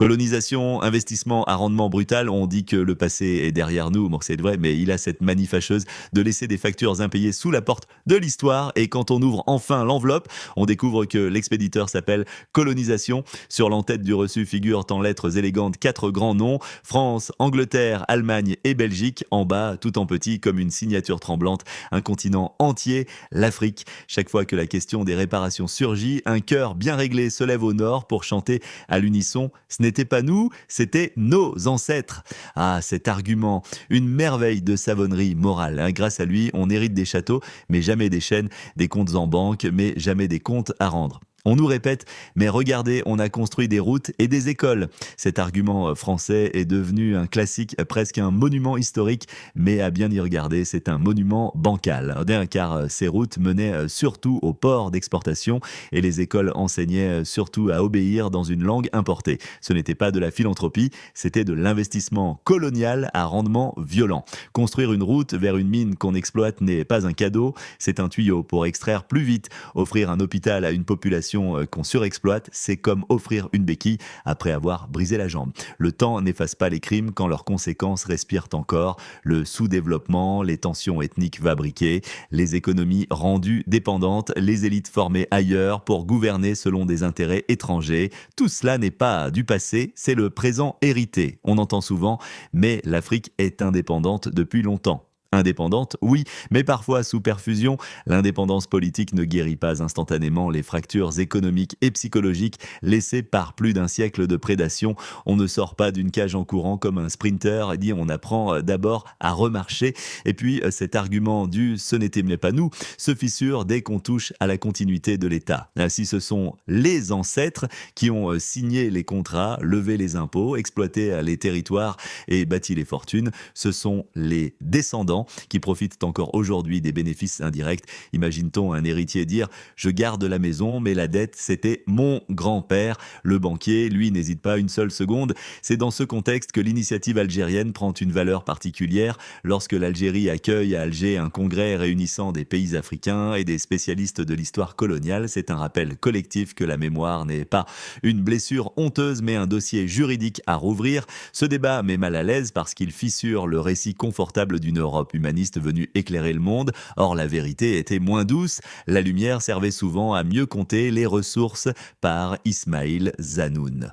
Colonisation, investissement à rendement brutal, on dit que le passé est derrière nous, bon c'est vrai, mais il a cette manie fâcheuse de laisser des factures impayées sous la porte de l'histoire, et quand on ouvre enfin l'enveloppe, on découvre que l'expéditeur s'appelle Colonisation. Sur l'entête du reçu figurent en lettres élégantes quatre grands noms: France, Angleterre, Allemagne et Belgique. En bas, tout en petit, comme une signature tremblante, un continent entier, l'Afrique. Chaque fois que la question des réparations surgit, un chœur bien réglé se lève au nord pour chanter à l'unisson: ce n'était pas nous, c'était nos ancêtres. Ah, cet argument, une merveille de savonnerie morale, hein. Grâce à lui, on hérite des châteaux, mais jamais des chaînes, des comptes en banque, mais jamais des comptes à rendre. On nous répète, mais regardez, on a construit des routes et des écoles. Cet argument français est devenu un classique, presque un monument historique, mais à bien y regarder, c'est un monument bancal. Car ces routes menaient surtout au port d'exportation, et les écoles enseignaient surtout à obéir dans une langue importée. Ce n'était pas de la philanthropie, c'était de l'investissement colonial à rendement violent. Construire une route vers une mine qu'on exploite n'est pas un cadeau, c'est un tuyau pour extraire plus vite. Offrir un hôpital à une population qu'on surexploite, c'est comme offrir une béquille après avoir brisé la jambe. Le temps n'efface pas les crimes quand leurs conséquences respirent encore: le sous-développement, les tensions ethniques fabriquées, les économies rendues dépendantes, les élites formées ailleurs pour gouverner selon des intérêts étrangers. Tout cela n'est pas du passé, c'est le présent hérité. On entend souvent, mais l'Afrique est indépendante depuis longtemps. Indépendante, oui, mais parfois sous perfusion. L'indépendance politique ne guérit pas instantanément les fractures économiques et psychologiques laissées par plus d'un siècle de prédation. On ne sort pas d'une cage en courant comme un sprinter, et dit on apprend d'abord à remarcher. Et puis cet argument du ce n'était mais pas nous se fissure dès qu'on touche à la continuité de l'État. Si ce sont les ancêtres qui ont signé les contrats, levé les impôts, exploité les territoires et bâti les fortunes, ce sont les descendants qui profitent encore aujourd'hui des bénéfices indirects. Imagine-t-on un héritier dire: je garde la maison, mais la dette, c'était mon grand-père. Le banquier, lui, n'hésite pas une seule seconde. C'est dans ce contexte que l'initiative algérienne prend une valeur particulière. Lorsque l'Algérie accueille à Alger un congrès réunissant des pays africains et des spécialistes de l'histoire coloniale, c'est un rappel collectif que la mémoire n'est pas une blessure honteuse, mais un dossier juridique à rouvrir. Ce débat met mal à l'aise parce qu'il fissure le récit confortable d'une Europe humaniste venue éclairer le monde. Or, la vérité était moins douce. La lumière servait souvent à mieux compter les ressources par Ismaïl Zanoun.